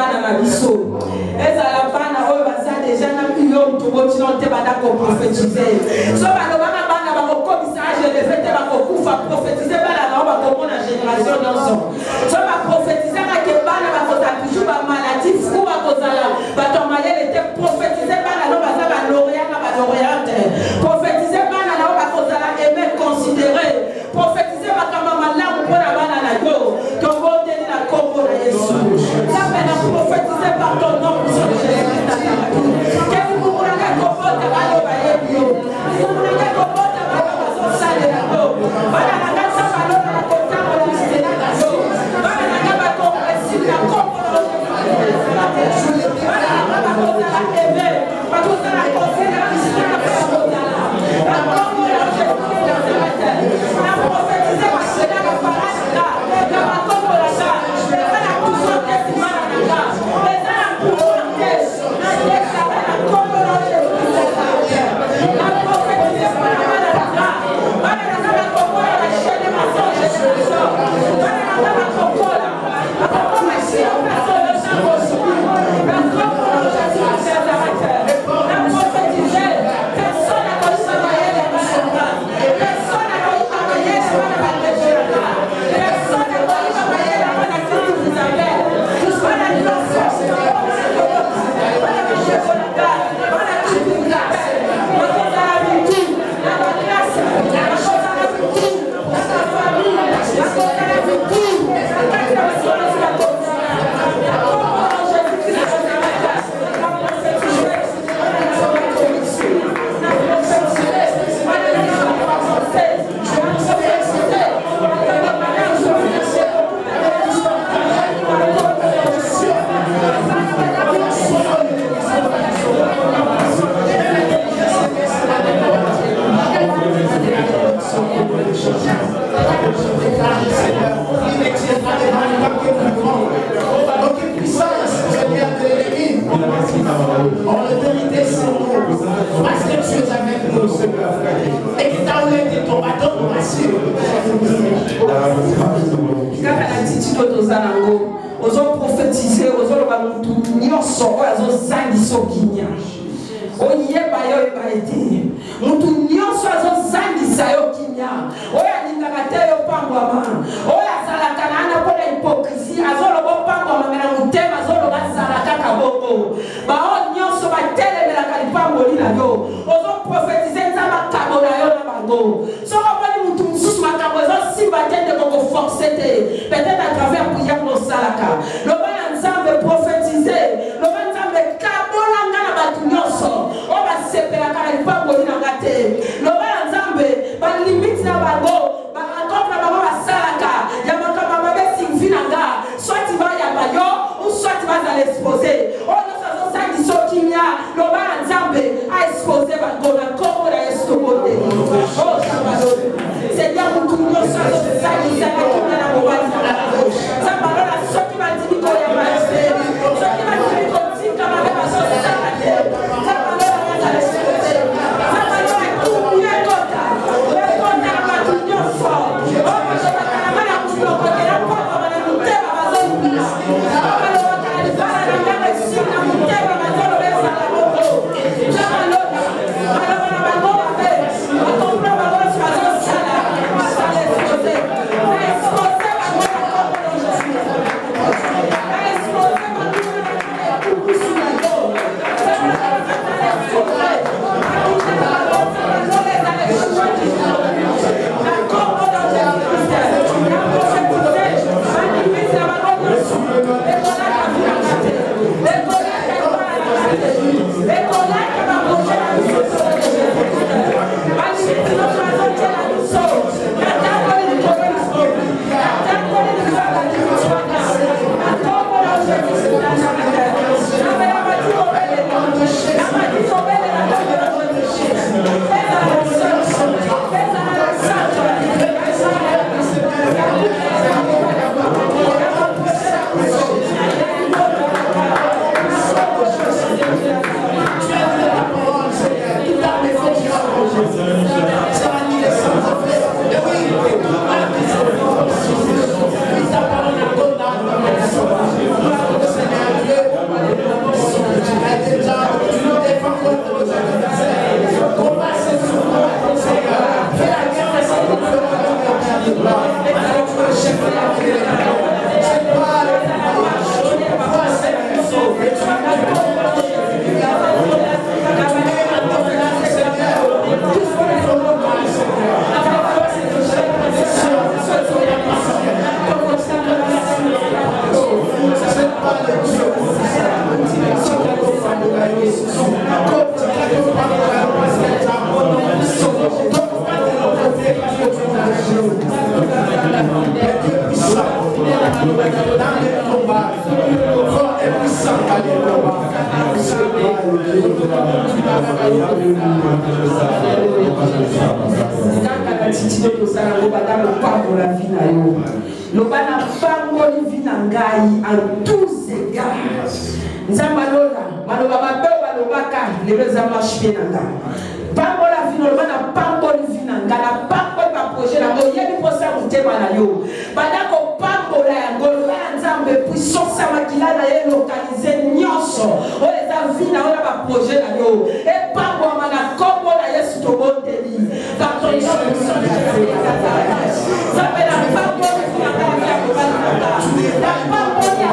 bana na biso. Ezala bana oyo baza déjà na yo to continue te bana ko prophétiser. So bana bana ba ko komisa je le fait ba ko kufa prophétiser bana na ba ko na génération nyonso. So ba prophétiser ka ke bana ba ko ta toujours ba maladie fou ba ko zala ba to mayele te prophétiser bana no ba za ba lauréat na ba lauréate. Prophétiser bana na ba ko zala aimer considérer. Prophétiser ba kama malamu pona bana na yo. Que bon Dieu la combo na Yesu. Ça fait la prophétiser par ton nom sur Jésus-Christ. Que vous mourrez comme votre balo ba yebio. Vous mourrez comme votre balo ba so sale na yo. Bana na kansa balo na kota na mistena na yo. Bana na ba ko récit la combo na Jésus. Bana na ba ko la aimer. Ba ko la conseil na mistena na ko la. La combo na Jésus. La prophétiser ba sena na parade là. La combo na ça. La pousso que si mana na là. La pousso que na yexa na combo na Jésus. La prophétiser ba na mana na là. Bana na ba ko la chaîne de mensonge de Jésus. Bana na ba ko la. La combo na si on personne ne s'en va. La combo na Jésus c'est la la prophétiser. Personne n'a pas travaillé les malades. Personne n'a pas travaillé les malades. Personne n'a pas travaillé la maladie que vous avez. Juste pas la force. Peut-être à travers prière pour Salaka. Le bon ensemble prophétiser. Le bon ensemble kabolanga na batu nyonso. On va sepela kala ipa boli na ngate. Le bon ensemble ba limite na bango. Ba rencontre na bango ba Salaka. Ya makama mabe singfi na nga. Soit tu vas ya bayo ou soit tu vas à l'exposer. On nous faisons ça qui sont kimia. Le bon ensemble a exposé bango na komo na yesu bote. Oh sabalo. Seigneur nous tout nyonso ça qui ça na kimia na mobali. Ça parole à ceux qui m'a dit qu'il y a pas. en tous égards. Nzambalola, maloba mabe balobaka, leveza marche nanga. Pambola vino bana pamboli vinanga, na pamboli ba projet na mo yebi posa mutema na yo. Badako pambola ya ngolo ya nzambe puissance makila na ye localiser nyonso. O eza vina ona ba projet na yo. E pambo mana kombo na Yesu to boteli. Ba to yo puissance ya Nzambe na pamboli vinanga ya kobalanga. Na pamboli ya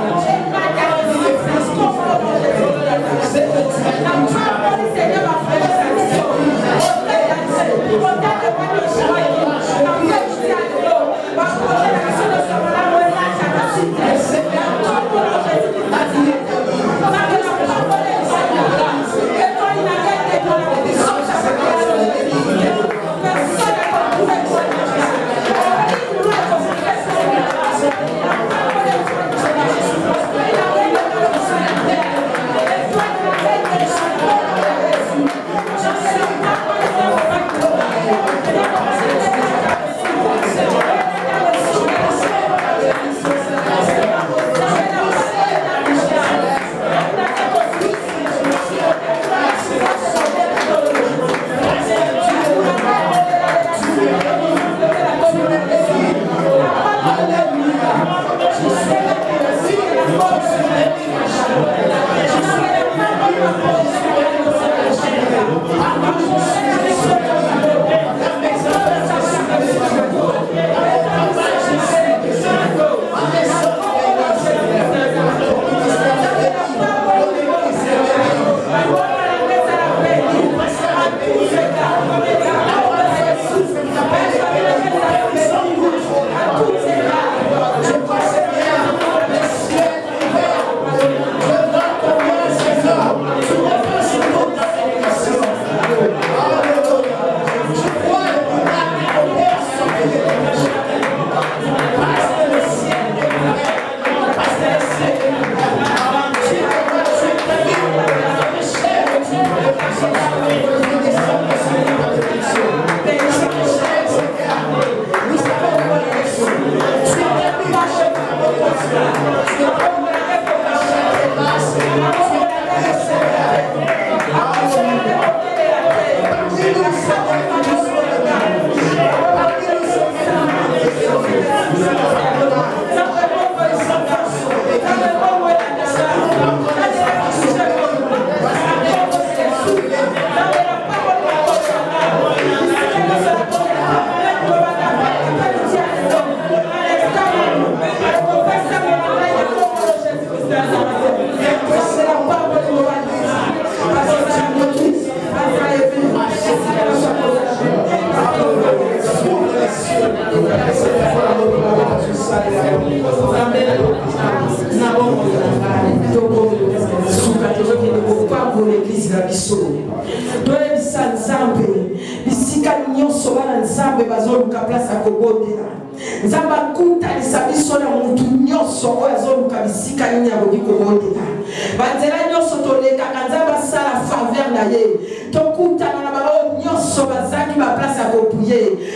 Yeah.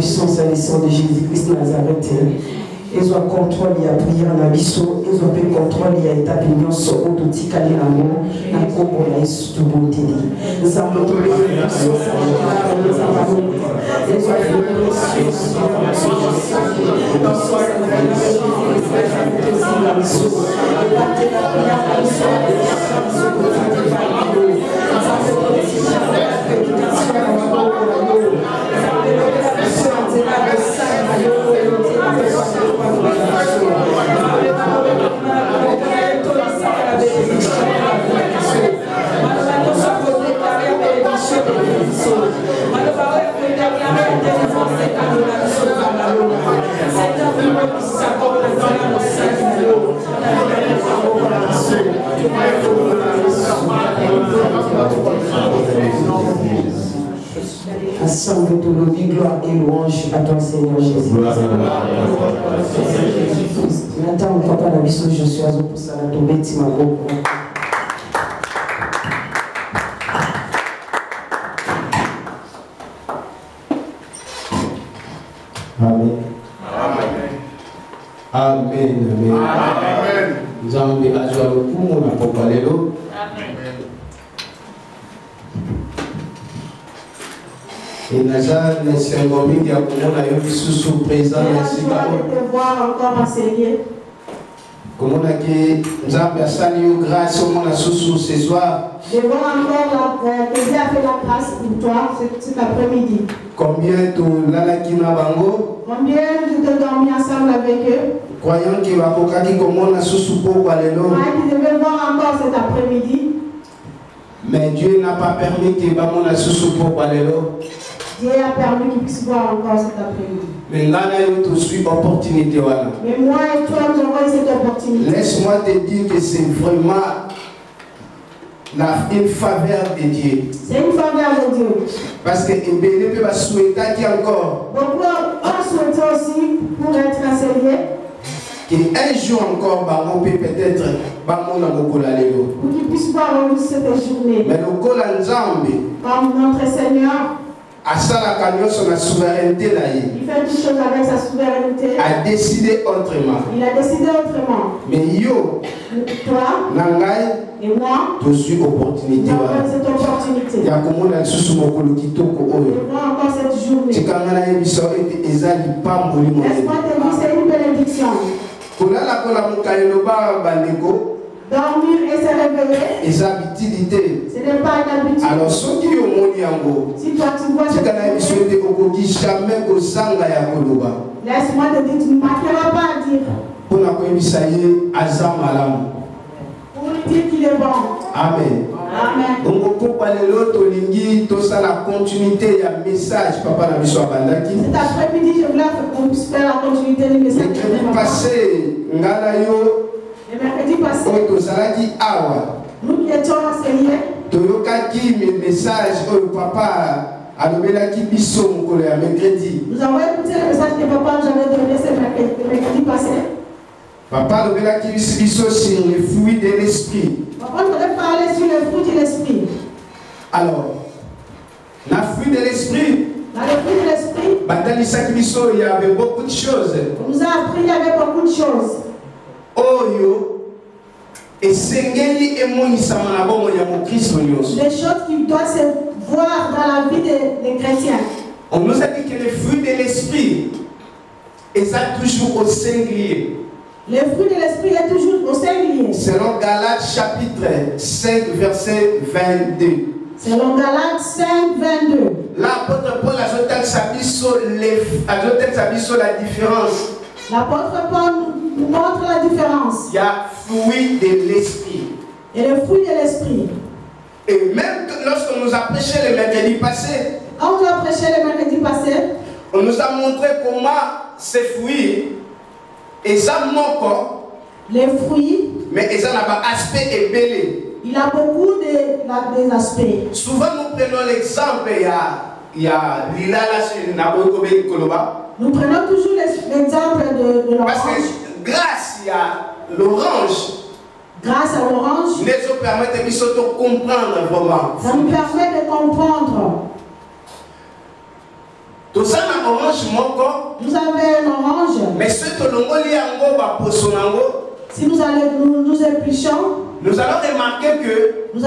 puissance et le sang de Jésus-Christ Nazareth. Ils ont contrôle, il y a prière dans l'issue, ils ont fait contrôle, il y a établi une sur autotique à l'amour, dans le corps de l'Issus de beauté. Nous avons trouvé une puissance à l'amour, nous avons trouvé une puissance à Assemble tout le vie, gloire et louange à toi, Seigneur Jésus. Maintenant, papa, la vie sur Joshua, pour ça, la tomber, tu m'as beaucoup. Amen. Amen. Amen. Nous avons besoin de vous, on a pas parlé d'eau. Et Nazar, c'est un moment qui a sous présent. Merci de voir encore enseigner. Comment on a dit, nous avons salué grâce au monde sous ce soir. Je vois encore que Dieu a fait la grâce pour toi cet après-midi. Combien tu l'as qui n'a bango? Combien tu te dormis ensemble avec eux? Croyant qu'il va pas qui comment on sous pour aller là. Tu devais voir encore cet après-midi. Mais Dieu n'a pas permis que on a sous pour aller là. Dieu a permis qu'il puisse voir encore cet après-midi. Mais là, il y a une opportunité. Mais moi et toi, nous avons cette opportunité. Laisse-moi te dire que c'est vraiment une faveur de Dieu. C'est une faveur de Dieu. Parce que Ebélé peut souhaiter qu'il y ait encore. Donc, on souhaite aussi, pour être enseigné, qu'un jour encore, on peut peut-être pour qu'il puisse voir cette journée. mais le col en Zambie, comme notre Seigneur, à ça la camion sur la souveraineté là, il fait toutes choses avec sa souveraineté. a décidé autrement. Il a décidé autrement. Mais yo, toi Nangai, et moi, tu suis opportunité. nous avons cette opportunité. Il y a comme on a sous mon colo qui toque au haut. De voir encore cette journée. C'est quand on a une émission et Ezali pas mourir. Laisse-moi te dire, c'est une bénédiction. Pour la kola mukayeloba bandeko. Dormir et se réveiller, les habitudes. ce n'est pas une habitude. Alors, ceux qui ont mon yango, si toi tu vois c'est qu'on a souhaité jamais que Sanga ya koloba. Laisse-moi te dire, tu ne manqueras pas à dire. Pour la koyebisaye azam alam. Pour lui dire qu'il est bon. Amen. Amen. Donc, pour parler l'autre, lingi, tout ça, la continuité, il y a un message, papa, la mission bandaki. Cet après-midi, je voulais qu'on puisse faire la continuité du message. Le passé, ngalayo. Le mercredi passé, nous qui étions enseignés, mes messages, papa, mercredi. nous avons écouté le message que papa nous avait donné ce mercredi passé. Papa, sur les fruits de l'esprit. Papa nous avait parlé sur les fruits de l'esprit. Alors, la fruit de l'esprit. Dans les fruits de l'esprit, il y avait beaucoup de choses. on nous a appris, il y avait beaucoup de choses. Oyo esengeli emonisama na bomoi ya mokristo nyonso. Des choses qui doivent se voir dans la vie des chrétiens. On nous a dit que les fruits de l'esprit est toujours au singulier. Les fruits de l'esprit est toujours au singulier. Selon Galates chapitre 5 verset 22. Selon Galates 5 22. L'apôtre Paul ajoute la différence. L'apôtre Paul nous montre la différence. Il y a fruit de l'esprit. Et le fruit de l'esprit. Et même lorsqu'on nous a prêché le mercredi passé, quand on nous a prêché le mercredi passé, on nous a montré comment ces fruits, et ça manque, les fruits, mais ils ont un aspect ébélé. Il a beaucoup des aspects. Souvent nous prenons l'exemple, il y a Lila là, nous prenons toujours l'exemple de l'orange. Parce que grâce à l'orange, grâce à l'orange, nous permet de comprendre vraiment. Ça nous permet de comprendre. Nous avons un orange moko. Vous avez un orange. Mais ce que l'on lit en haut, si nous épluchons, nous allons remarquer que il y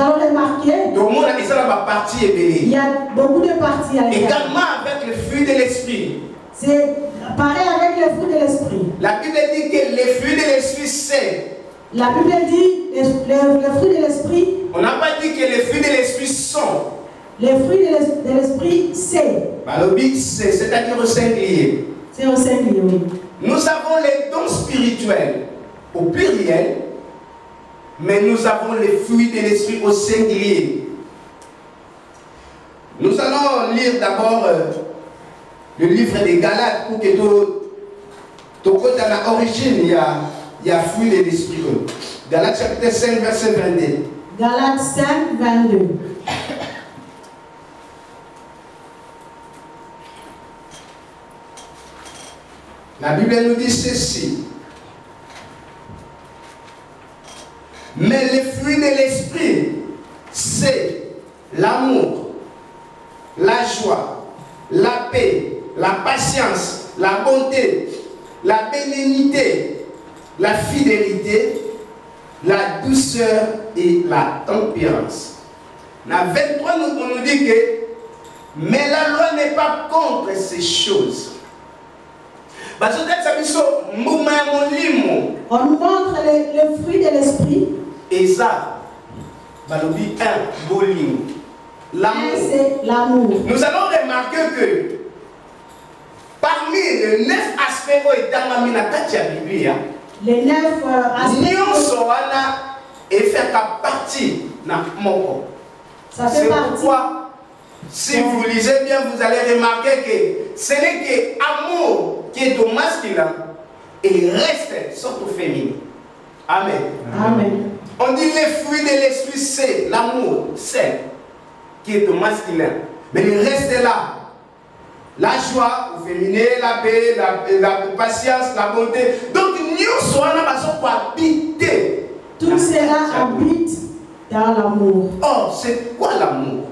a beaucoup de parties à l'intérieur. Également avec le fruit de l'esprit. C'est pareil avec le fruit de l'esprit. La Bible dit que les fruits de l'esprit c'est. La Bible dit les fruits de l'esprit. On n'a pas dit que les fruits de l'esprit sont. Les fruits de l'esprit c'est. C'est-à-dire au singulier. C'est au singulier, oui. Nous avons les dons spirituels au pluriel, mais nous avons les fruits de l'esprit au singulier. Nous allons lire d'abord le livre des Galates pour que tout dans l'origine il y a fruits de l'esprit. Galates chapitre 5 verset 22. Galates 5 22. La Bible nous dit ceci. Mais les fruits de l'esprit, c'est l'amour, la joie, la paix, la patience, la bonté, la bénignité, la fidélité, la douceur et la tempérance. Dans 23, on nous dit que mais la loi n'est pas contre ces choses. On nous montre les fruits de l'esprit. Et ça, c'est l'amour. Nous allons remarquer que parmi les 9 aspects où est dans la Bible, les 9 aspects et faire partie ça fait c'est partie. pourquoi, si vous lisez bien, vous allez remarquer que ce n'est que amour qui est au masculin et reste surtout féminin. Amen. Amen. On dit les fruits de l'esprit, c'est l'amour, c'est qui est au masculin. Mais le reste est là. La joie au féminin, la paix, la patience, la bonté. Donc nous sommes pour habiter. Tout cela habite dans l'amour. Or, c'est quoi l'amour?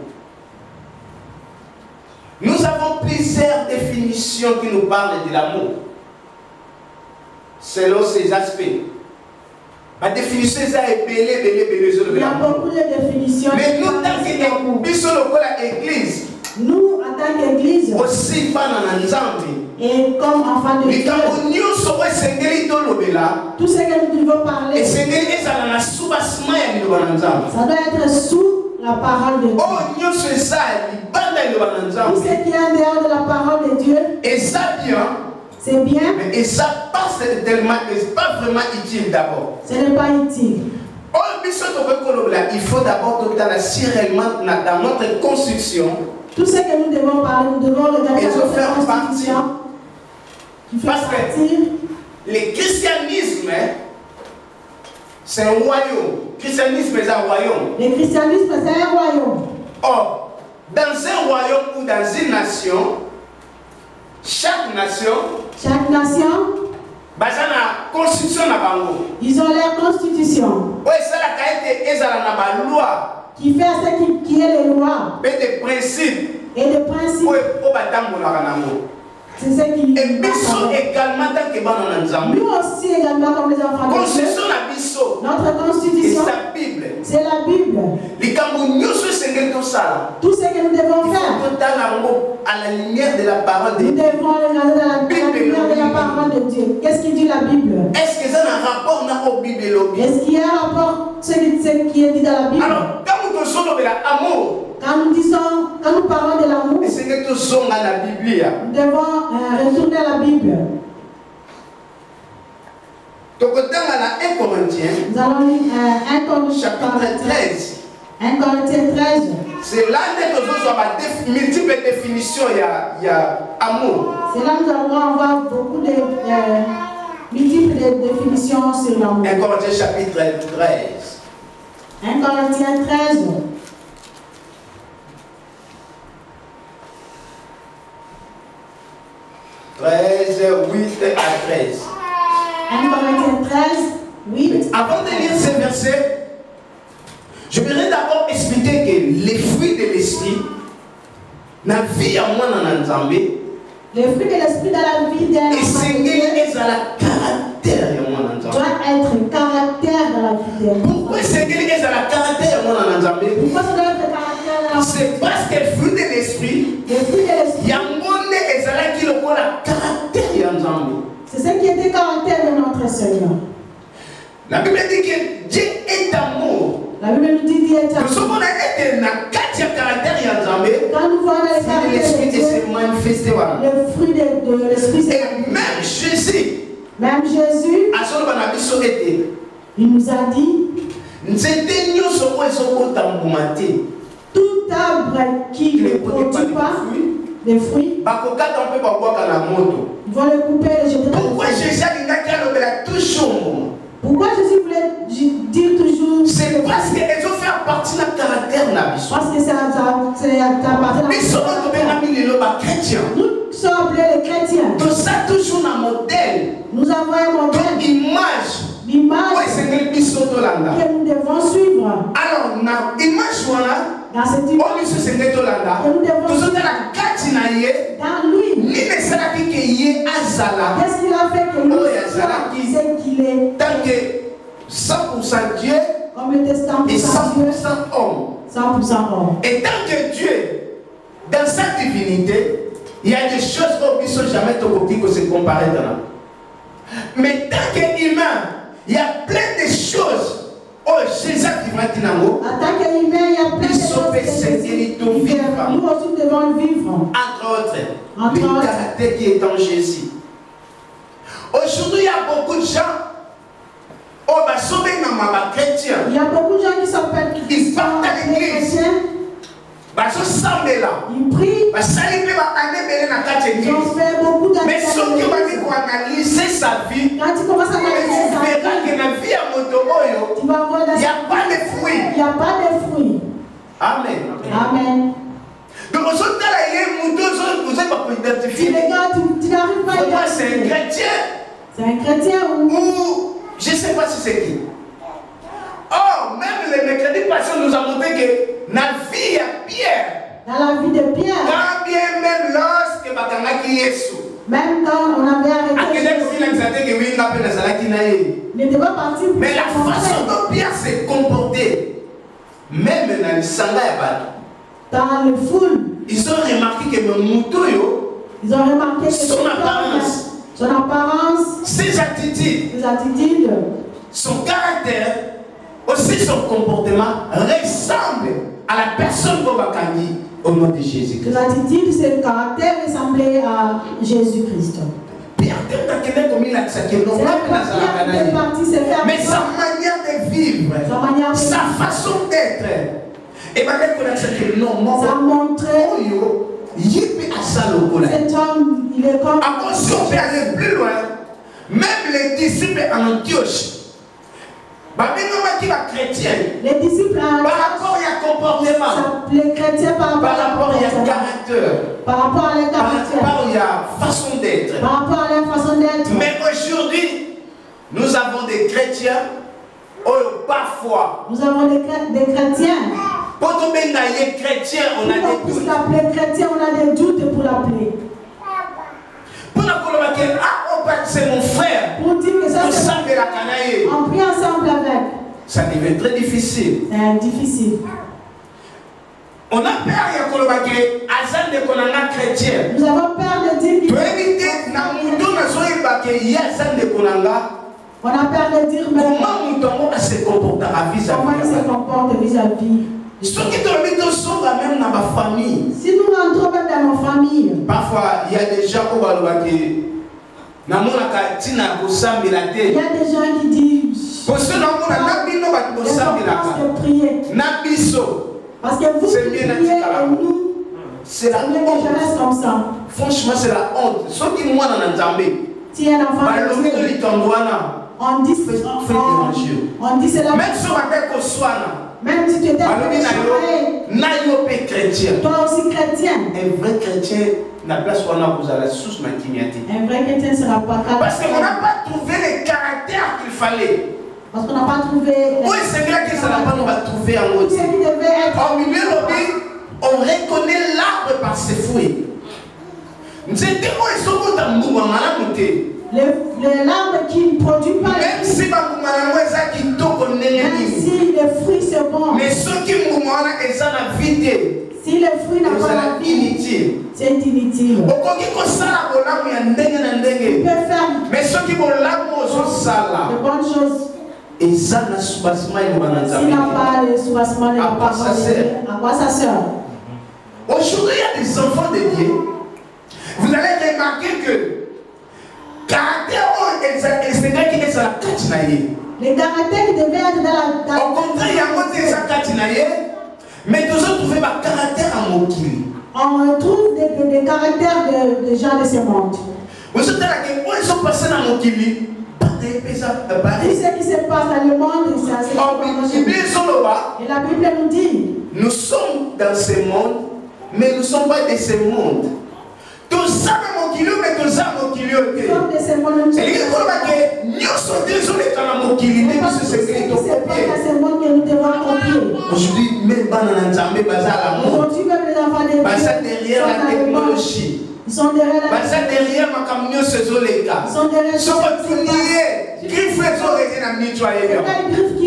Nous avons plusieurs définitions qui nous parlent de l'amour. Selon ces aspects. La définition est belle. Il y a beaucoup de définitions. Mais nous, tant qu'Église, nous, en tant qu'Église, aussi pas dans et comme enfants de Dieu, tout ce que nous devons parler, ça doit être sous la parole de Dieu. Tout ce qui est en dehors de la parole de Dieu, c'est bien, mais ça passe tellement, c'est pas vraiment utile d'abord. Ce n'est pas utile. Il faut d'abord tout réellement dans notre construction. Tout ce que nous devons parler, nous devons regarder notre constitution. Parce que le christianisme, c'est un royaume. Le christianisme est un royaume. Le christianisme, c'est un royaume. Or, dans un royaume ou dans une nation, chaque nation, constitution, ils ont leur constitution. Qui fait ce qui est les lois. Et des principes. C'est ce qui et également nous aussi également comme les enfants de Dieu. Notre constitution, c'est la Bible. Tout ce que nous devons faire, à la lumière de la parole de Dieu. Nous devons regarder dans la lumière de la parole de Dieu. Qu'est-ce qu'il dit la Bible? Est-ce que ça a un rapport avec la Bible? Est-ce qu'il y a un rapport ce qui est dit dans la Bible? Alors, quand nous disons l'amour, quand nous parlons de l'amour, nous devons retourner à la Bible. Nous allons lire 1 Corinthiens chapitre 13. 1 Corinthiens 13. C'est là que nous avons multiples définitions, il y a amour. C'est là que nous allons avoir beaucoup de multiples définitions sur l'amour. 1 Corinthiens chapitre 13. 1 Corinthiens 13. 13, 8 à 13. 1 Corinthiens 13, 8. Avant de lire ces versets, je voudrais d'abord expliquer que les fruits de l'esprit, la vie à moi dans l'Anzambé, Les fruits de l'esprit dans la vie d'un et c'est la caractère doit être le caractère dans la vie d'un. Pourquoi c'est la caractère Pourquoi ça doit être le caractère? C'est parce que le fruit de l'esprit, il y a un monde qui le caractère. C'est ce qui était le caractère de notre Seigneur. La Bible dit que Dieu est amour. La Bible nous dit Dieu est amour. Quand nous voyons le caractère de Dieu, le fruit de l'esprit, et même Jésus, il nous a dit tout arbre qui ne produit pas des fruits, ils vont le couper et le jeter. Pourquoi Jésus a toujours? Pourquoi Jésus voulait dire toujours? C'est parce qu'ils ont fait partie de la caractère. Parce que ça appartient à mais sommes chrétiens. Nous sommes appelés les chrétiens. Donc ça toujours un modèle. Nous avons un modèle. Donc image. L'image que nous devons suivre. Alors, l'image dans cette image que nous devons suivre. Dans lui. Qu'est-ce qu'il a fait que nous soit ce qu'il est? Tant que 100% Dieu comme le testant et 100% homme. 100% homme. Et tant que Dieu, dans sa divinité, il y a des choses qui ne sont jamais se comparer dans. Mais tant qu'humain, il y a plein de choses. Oh, Jésus qui va dire en tant qu'humain, il y a plein de choses. Nous aussi devons vivre. Entre autres, le caractère qui est en Jésus. Aujourd'hui, il y a beaucoup de gens. Oh, bah, chrétiens. Il y a beaucoup de gens qui s'appellent ils partent à l'église. Ils prient. Ils ont fait beaucoup d'années. Mais ceux qui vont analyser sa vie, quand tu commences à analyser sa vie, tu vas voir il n'y a pas de fruits. Il n'y a pas de fruits. Amen. Amen. Donc, vous identifier. Tu n'arrives pas à identifier. C'est un chrétien. C'est un chrétien ou je ne sais pas si c'est qui. Oh, même les mercredis passés nous a montré que la vie à Pierre. Dans la vie de Pierre. Quand bien même lorsque Jésus. Même quand on avait arrêté. Il n'était pas parti. Mais la façon dont Pierre s'est comporté, même dans le Sangha, dans le foule, ils ont remarqué que le mouton, ils ont remarqué que son apparence, ses attitudes, son caractère, aussi son comportement ressemble à la personne Bobakani au nom de Jésus-Christ. L'attitude, c'est le caractère ressemblé à Jésus-Christ. Pierre, comme il a accepté, mais sa manière de vivre, sa façon d'être, et ça montrait cet homme, il est comme. Si on peut aller plus loin, même les disciples en Antioche, les disciples par rapport à comportement, les chrétiens par rapport à caractère, par rapport à leur caractère, par rapport à façon d'être, par rapport à leur façon d'être. Mais aujourd'hui, nous avons des chrétiens, parfois, nous avons des chrétiens. Pour nous les chrétiens, on a des doutes. L'appeler chrétien, on a des doutes pour l'appeler. Pour nous dire, c'est mon frère. Pour dire que ça, c'est la canaille. On prie ensemble avec. Ça devient très difficile. C'est difficile. On a peur de chrétien. Nous avons peur de dire qu'il on a peur de dire mais comment il se comporte vis-à-vis. Ceux qui sont même dans ma famille. Si nous rentrons même dans nos familles. Parfois, il y a des gens qui il y a des gens qui disent parce que prier. Parce que vous priez et nous, c'est la honte comme ça. Franchement, c'est la honte. Ceux qui moi dans Nzambé, si un enfant on dit c'est la même si on appelle qu'on soit même si tu étais chrétien. Toi aussi chrétien. Un vrai chrétien n'a pas soit là pour la source matiniati. Un vrai chrétien ne sera pas calme. Parce qu'on n'a pas trouvé les caractères qu'il fallait. Parce qu'on n'a pas trouvé. Oui, c'est vrai que ça n'a pas nous va trouver en haut. Au milieu de on reconnaît l'arbre par ses fruits. L'arbre qui ne produit pas même si les fruits sont bons, mais ceux qui si les fruits n'ont pas la vie, c'est inutile. Tu peux faire mais ceux qui vont là de bonnes choses. Et ça n'a soubassement et S'il n'a pas le soubassement, il n'a pas à quoi ça sert. Aujourd'hui, il y a des enfants de Dieu. Vous allez remarquer que caractère, les caractères qui devaient être dans la. Au contraire, il y a un mais nous avons trouvé un caractère à Mokili. On retrouve des caractères de gens de ce monde. Vous savez qu'ils sont passés dans Mokili. Tout ce qui se passe dans le monde, c'est assez important. Et la Bible nous dit, nous sommes dans ce monde, mais nous ne sommes pas de ce monde. Tout ça, mais tout ça, nous sommes de ce monde. Et les gens qui c'est monde que nous devons accomplir. Aujourd'hui, même aujourd'hui, même les enfants de derrière la technologie. Ils sont derrière la derrière ma camion, ce sont les cas. Ils sont derrière ce sont tous liés. Qui fait ça, les gens qui